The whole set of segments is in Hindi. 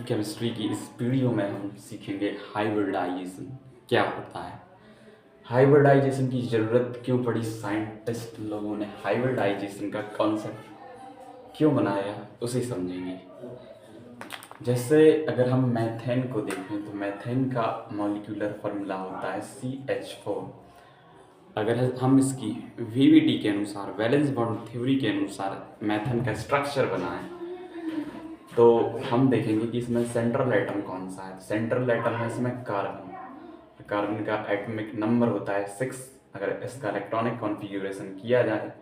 केमिस्ट्री की इस वीडियो में हम सीखेंगे हाइब्रिडाइजेशन क्या होता है। हाइब्रिडाइजेशन की ज़रूरत क्यों पड़ी, साइंटिस्ट लोगों ने हाइब्रिडाइजेशन का कॉन्सेप्ट क्यों बनाया, उसे समझेंगे। जैसे अगर हम मैथेन को देखें तो मैथेन का मॉलिक्यूलर फार्मूला होता है CH4। अगर हम इसकी VBT के अनुसार, वैलेंस बॉन्ड थ्योरी के अनुसार मैथेन का स्ट्रक्चर बनाएं तो हम देखेंगे कि इसमें सेंट्रल एटम कौन सा है। सेंट्रल एटम है इसमें कार्बन। कार्बन का एटॉमिक नंबर होता है 6। अगर इसका इलेक्ट्रॉनिक कॉन्फ़िगरेशन किया जाए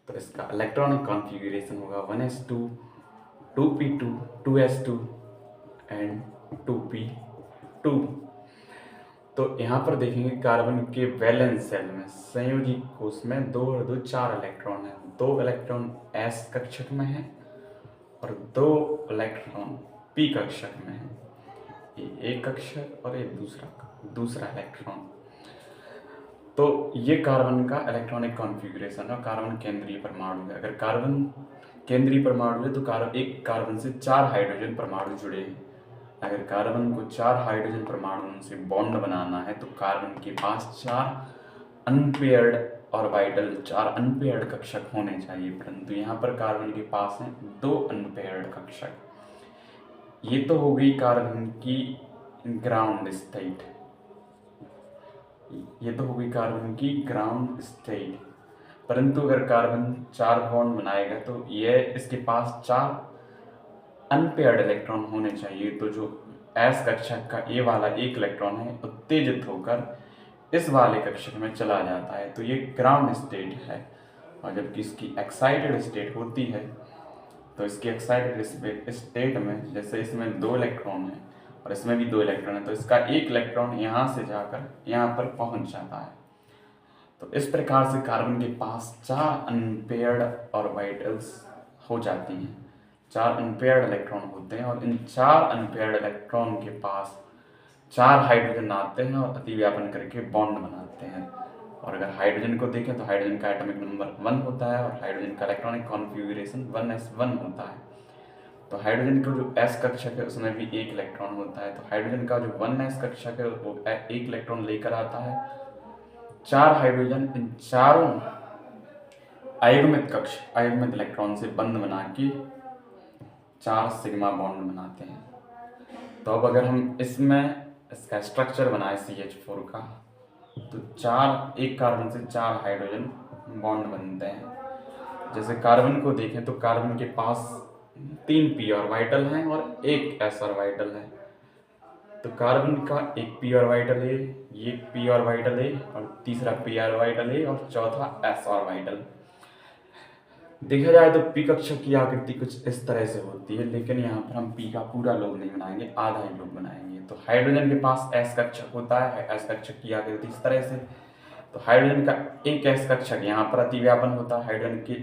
तो इसका इलेक्ट्रॉनिक कॉन्फ़िगरेशन होगा 1s2, 2p2, 2s2 and 2p2। तो यहाँ पर देखेंगे कार्बन के वैलेंस शेल में, संयोजी कोष में 2 और 2 4 इलेक्ट्रॉन है। 2 इलेक्ट्रॉन s कक्षक में है और 2 इलेक्ट्रॉन p कक्षक में है। ये एक कक्षक और एक दूसरा इलेक्ट्रॉन। तो ये कार्बन का इलेक्ट्रॉनिक कॉन्फ़िगरेशन है। कार्बन केंद्रीय परमाणु है। अगर कार्बन केंद्रीय परमाणु है तो एक कार्बन से 4 हाइड्रोजन परमाणु जुड़े हैं। अगर कार्बन को 4 हाइड्रोजन परमाणुओं से बॉन्ड बनाना है तो कार्बन के पास 4 अनपेयर्ड ऑर्बिटल, 4 अनपेयर्ड कक्षक होने चाहिए, परंतु यहाँ पर कार्बन के पास हैं 2 अनपेयर्ड कक्षक। ये तो हो गई कार्बन की ग्राउंड स्टेट, ये तो हो गई कार्बन की ग्राउंड स्टेट। परंतु अगर कार्बन 4 बॉन्ड बनाएगा तो यह इसके पास 4 अनपेयर्ड इलेक्ट्रॉन होने चाहिए। तो जो एस कक्षक का ये वाला एक इलेक्ट्रॉन है उत्तेजित होकर इस वाले कक्षक में चला जाता है, तो ये ग्राउंड स्टेट है। और जबकि इसकी एक्साइटेड स्टेट होती है तो इसकी एक्साइटेड स्टेट में, जैसे इसमें 2 इलेक्ट्रॉन है और इसमें भी 2 इलेक्ट्रॉन है, तो इसका एक इलेक्ट्रॉन यहाँ से जाकर यहाँ पर पहुँच जाता है। तो इस प्रकार से कार्बन के पास 4 अनपेयर्ड ऑर्बिटल्स हो जाती हैं, 4 अनपेयर्ड इलेक्ट्रॉन होते हैं और इन 4 अनपेयर्ड इलेक्ट्रॉन के पास 4 हाइड्रोजन आते हैं और अतिव्यापन करके बॉन्ड बनाते हैं। और अगर हाइड्रोजन को देखें तो हाइड्रोजन का एटॉमिक नंबर 1 होता है और हाइड्रोजन का इलेक्ट्रॉनिक कॉन्फ़िगरेशन 1s1 होता है। तो हाइड्रोजन का जो s कक्षक है उसमें भी एक इलेक्ट्रॉन होता है। तो हाइड्रोजन का जो 1s कक्षक है वो एक इलेक्ट्रॉन लेकर आता है। 4 हाइड्रोजन इन चारों अयुग्मित इलेक्ट्रॉन से बंध बना के 4 सिग्मा बॉन्ड बनाते हैं। तो अब अगर हम इसमें इसका स्ट्रक्चर बनाए CH4 का, तो एक कार्बन से 4 हाइड्रोजन बॉन्ड बनते हैं। जैसे कार्बन को देखें तो कार्बन के पास 3 p ऑर्बिटल हैं और एक s ऑर्बिटल है। तो कार्बन का एक p ऑर्बिटल है, ये p ऑर्बिटल है और तीसरा p ऑर्बिटल है और चौथा s ऑर्बिटल। देखा जाए तो p कक्षक की आकृति कुछ इस तरह से होती है, लेकिन यहाँ पर हम p का पूरा लोब नहीं बनाएंगे, आधा ही लोब बनाएंगे। तो हाइड्रोजन के पास s कक्षक होता है, s कक्षक की आकृति इस तरह से। तो हाइड्रोजन का एक s कक्षक यहाँ पर अतिव्यापन होता है, हाइड्रोजन की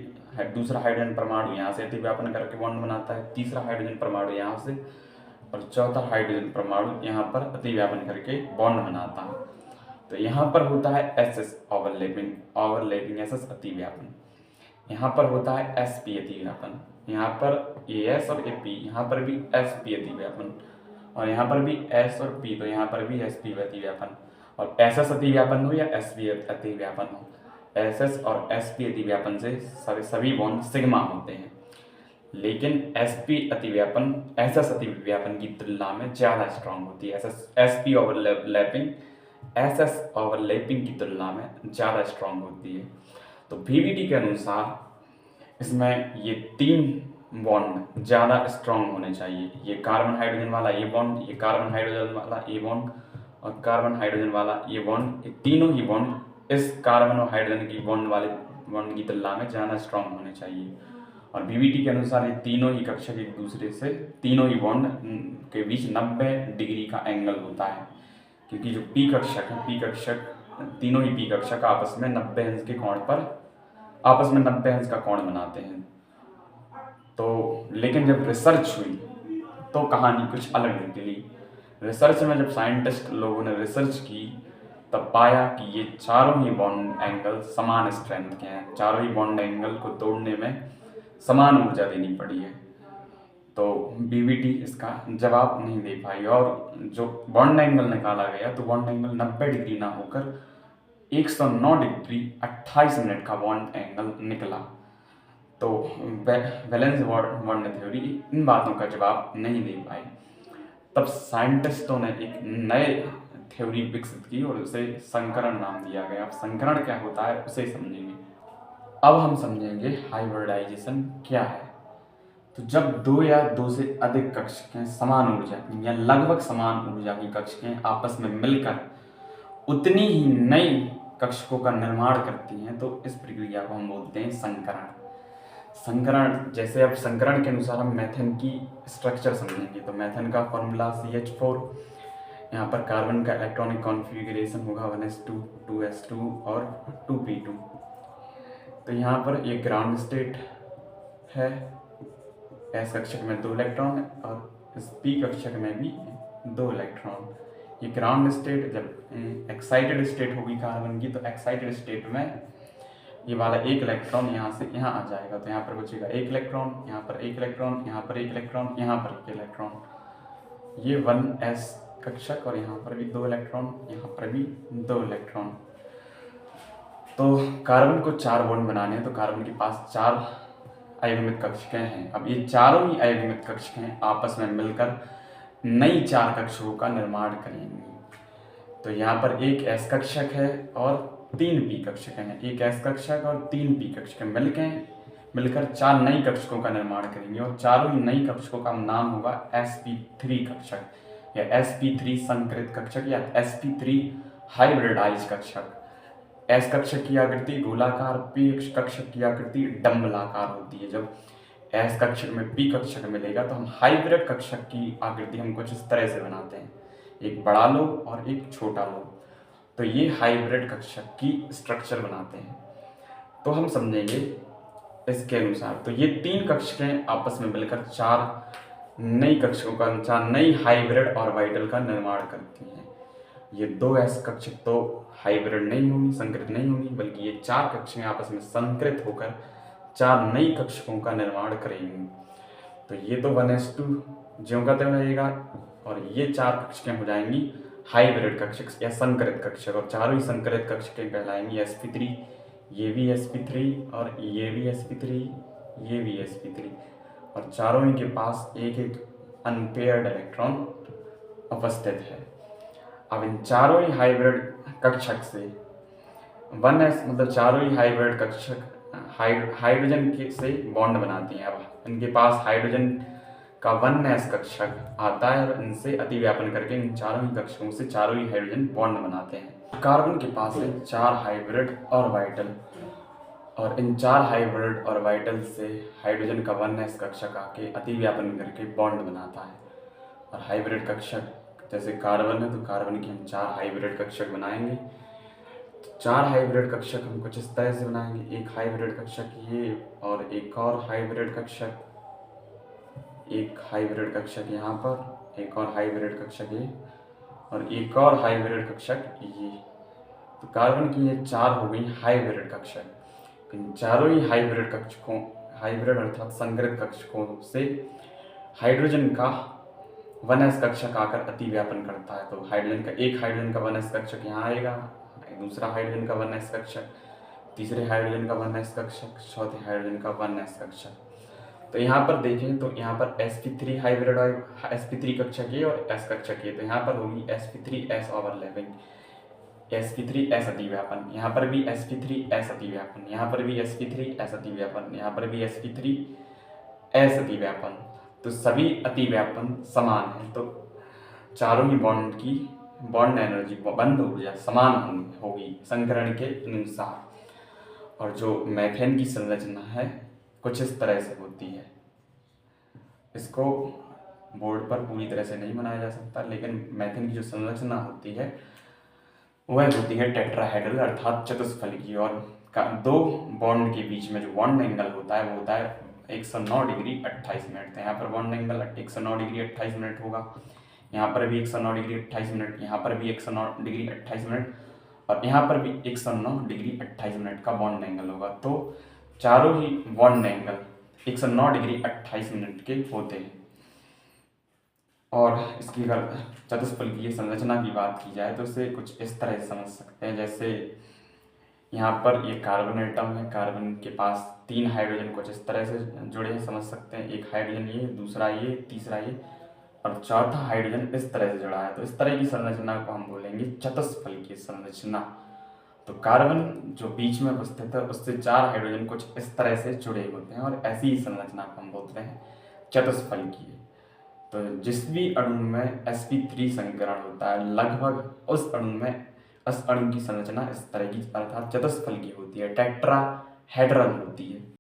दूसरा हाइड्रोजन परमाणु यहाँ से अतिव्यापन करके बॉन्ड बनाता है, तीसरा हाइड्रोजन परमाणु यहाँ से और चौथा हाइड्रोजन परमाणु यहाँ पर अतिव्यापन करके बॉन्ड बनाता है। तो यहाँ पर होता है SS ओवरलैपिंग SS अतिव्यापन। यहाँ पर होता है sp अतिव्यापन, यहाँ पर AS और AP, यहाँ पर भी sp अतिव्यापन और यहाँ पर भी S और P, तो यहाँ पर भी sp अतिव्यापन। और SS अतिव्यापन हो या sp अतिव्यापन हो, SS और sp अतिव्यापन से सभी बॉन्ड सिग्मा होते हैं। लेकिन sp अतिव्यापन SS अतिव्यापन की तुलना में ज़्यादा स्ट्रांग होती है। sp ओवरलैपिंग की तुलना में ज़्यादा स्ट्रांग होती है। तो VBT के अनुसार इसमें ये 3 बॉन्ड ज़्यादा स्ट्रांग होने चाहिए। ये कार्बन हाइड्रोजन वाला ये बॉन्ड, ये कार्बन हाइड्रोजन वाला ये बॉन्ड और कार्बन हाइड्रोजन वाला ये बॉन्ड, ये तीनों ही बॉन्ड इस कार्बन और हाइड्रोजन की बॉन्ड की तुलना में ज़्यादा स्ट्रांग होने चाहिए। और VBT के अनुसार ये तीनों ही कक्षक एक दूसरे से, तीनों ही बॉन्ड के बीच 90 डिग्री का एंगल होता है, क्योंकि जो p कक्षक है, तीनों ही p कक्षक आपस में 90 अंश के कोण पर आपस में 90 अंश का कोण बनाते हैं। तो लेकिन जब रिसर्च हुई तो कहानी कुछ अलग निकली। रिसर्च में जब साइंटिस्ट लोगों ने रिसर्च की तब पाया कि ये चारों ही बॉन्ड एंगल समान स्ट्रेंथ के हैं, चारों ही बॉन्ड एंगल को तोड़ने में समान ऊर्जा देनी पड़ी है। तो BBT इसका जवाब नहीं दे पाई। और जो बॉन्ड एंगल निकाला गया तो बॉन्ड एंगल 90 डिग्री ना होकर 109 डिग्री 28 मिनट का बॉन्ड एंगल निकला। तो वैलेंस बॉन्ड थ्योरी इन बातों का जवाब नहीं दे पाई। तब साइंटिस्टों ने एक नए थ्योरी विकसित की और उसे संकरण नाम दिया गया। अब संकरण क्या होता है उसे समझेंगे। अब हम समझेंगे हाइब्रिडाइजेशन क्या है। तो जब दो या दो से अधिक कक्षकें समान ऊर्जा की या लगभग समान ऊर्जा की कक्षकें आपस में मिलकर उतनी ही नई कक्षकों का निर्माण करती हैं तो इस प्रक्रिया को हम बोलते हैं संकरण। संकरण जैसे अब संकरण के अनुसार हम मेथेन की स्ट्रक्चर समझेंगे। तो मेथेन का फॉर्मूला CH4, यहाँ पर कार्बन का इलेक्ट्रॉनिक कॉन्फ़िगरेशन होगा 1s2 2s2 और 2p2। तो यहाँ पर ये ग्राउंड स्टेट है, S कक्षक में 2 इलेक्ट्रॉन और इस P कक्षक में भी 2 इलेक्ट्रॉन। ये ग्राउंड स्टेट जब एक्साइटेड स्टेट होगी कार्बन की तो एक्साइटेड स्टेट में ये वाला 1 इलेक्ट्रॉन यहाँ से यहाँ आ जाएगा। तो यहाँ पर बचेगा 1 इलेक्ट्रॉन, यहाँ पर 1 इलेक्ट्रॉन, यहाँ पर 1 इलेक्ट्रॉन, यहाँ पर 1 इलेक्ट्रॉन। ये 1s कक्षक और यहाँ पर भी 2 इलेक्ट्रॉन, यहाँ पर भी 2 इलेक्ट्रॉन। तो कार्बन को 4 बॉन्ड बनाने हैं तो कार्बन के पास 4 अयुग्मित कक्षकें हैं। अब ये चारों ही अयुग्मित कक्षकें आपस में मिलकर नई 4 कक्षकों का निर्माण करेंगी। तो यहाँ पर एक S कक्षक है और 3 P कक्षक हैं। एक S कक्षक और 3 P कक्षक मिलकर 4 नई कक्षकों का निर्माण करेंगे और चारों ही नई कक्षकों का नाम होगा sp3 कक्षक या sp3 संकरित कक्षक या sp3 हाइब्रिडाइज कक्षक। S कक्षक की आकृति गोलाकार, P कक्षक की आकृति डंबलाकार होती है। जब S कक्षक में P कक्षक मिलेगा तो हम हाइब्रिड कक्षक की आकृति हम कुछ इस तरह से बनाते हैं, एक बड़ा लोब और एक छोटा लोब। तो ये हाइब्रिड कक्षक की स्ट्रक्चर बनाते हैं। तो हम समझेंगे इसके अनुसार। तो ये 3 कक्षकें आपस में मिलकर 4 नई कक्षकों का 4 नई हाइब्रिड ऑर्बिटल का निर्माण करती हैं। ये 2s कक्षक तो हाइब्रिड नहीं होंगी, संकरित नहीं होंगी, बल्कि ये 4 कक्षकें आपस में संकरित होकर 4 नई कक्षकों का निर्माण करेंगी। तो ये तो 1s2 ज्यों का त्यों रहेगा और ये 4 कक्षकें हो जाएंगी हाइब्रिड कक्षक या संकरित कक्षक और चारों ही संकरित कक्षकें कहलाएंगी sp3। ये भी sp3 और ये भी sp3, ये भी sp3 और चारों ही के पास एक एक अनपेयर्ड इलेक्ट्रॉन उपस्थित है। अब इन चारों ही हाइब्रिड कक्षक से 1s मतलब चारों ही हाइब्रिड कक्षक हाइड्रोजन के से बॉन्ड बनाती हैं। अब इनके पास हाइड्रोजन का 1s कक्षक आता है और इनसे अतिव्यापन करके इन चारों ही कक्षकों से चारों ही हाइड्रोजन बॉन्ड बनाते हैं। कार्बन के पास है 4 हाइब्रिड ऑर्बिटल और इन 4 हाइब्रिड ऑर्बिटल से हाइड्रोजन का 1s कक्षक आके अतिव्यापन करके बॉन्ड बनाता है। और हाइब्रिड कक्षक जैसे कार्बन है तो कार्बन की हम 4 हाइब्रिड कक्षक बनाएंगे। 4 हाइब्रिड कक्षक हम कुछ इस तरह से बनाएंगे, एक हाइब्रिड कक्षक ये और एक और हाइब्रिड कक्षक, एक हाइब्रिड कक्षक यहाँ पर, एक और हाइब्रिड कक्षक ये और एक और हाइब्रिड कक्षक ये। तो कार्बन की ये 4 हो गई हाइब्रिड कक्षक। इन चारों ही हाइब्रिड कक्षकों, हाइब्रिड अर्थात संकरित कक्षकों से हाइड्रोजन का 1s कक्षक आकर अतिव्यापन करता है। तो हाइड्रोजन का एक हाइड्रोजन का 1s कक्षक यहाँ आएगा, दूसरा हाइड्रोजन का 1s कक्षक, तीसरे हाइड्रोजन का 1s कक्षक, चौथे हाइड्रोजन का 1s कक्षक। तो यहाँ पर देखें तो यहाँ पर sp3 हाइब्रिड sp3 कक्षक ये और s कक्षक ये। तो यहाँ पर होगी sp3s ओवरलैपिंग, sp3s अतिव्यापन, यहाँ पर भी sp3s अतिव्यापन, यहाँ पर भी sp3s अतिव्यापन, यहाँ पर भी sp3s अतिव्यापन। तो सभी अतिव्यापन समान है। तो चारों ही बॉन्ड की बॉन्ड एनर्जी बंध ऊर्जा समान होगी संकरण के अनुसार। और जो मेथेन की संरचना है कुछ इस तरह से होती है। इसको बोर्ड पर पूरी तरह से नहीं बनाया जा सकता, लेकिन मेथेन की जो संरचना होती है वह होती है टेट्राहेड्रल अर्थात चतुष्फलकीय। और 2 बॉन्ड के बीच में जो बॉन्ड एंगल होता है वो होता है 109 डिग्री 28 मिनट। तो यहाँ पर बॉन्ड एंगल 109 डिग्री 28 मिनट होगा, यहाँ पर भी 109 डिग्री 28 मिनट, यहाँ पर भी 109 डिग्री 28 मिनट और यहाँ पर भी 109 डिग्री 28 मिनट का बॉन्ड एंगल होगा। तो चारों ही बॉन्ड एंगल 109 डिग्री 28 मिनट के होते हैं। और इसकी अगर चतुष्फलकीय संरचना की बात की जाए तो इसे कुछ इस तरह से समझ सकते हैं। जैसे यहाँ पर ये कार्बन एटम है, कार्बन के पास 3 हाइड्रोजन कुछ इस तरह से जुड़े हैं, समझ सकते हैं। एक हाइड्रोजन ये, दूसरा ये, तीसरा ये और चौथा हाइड्रोजन इस तरह से जुड़ा है। तो इस तरह की संरचना को हम बोलेंगे चतुष्फलकीय संरचना। तो कार्बन जो बीच में उपस्थित है उससे 4 हाइड्रोजन कुछ इस तरह से जुड़े होते हैं और ऐसी ही संरचना को हम बोलते हैं चतुष्फलकीय। तो जिस भी अणु में sp3 संकरण होता है लगभग उस अणु की संरचना इस तरह की अर्थात चतुष्फलकीय होती है, टेट्राहेड्रल होती है।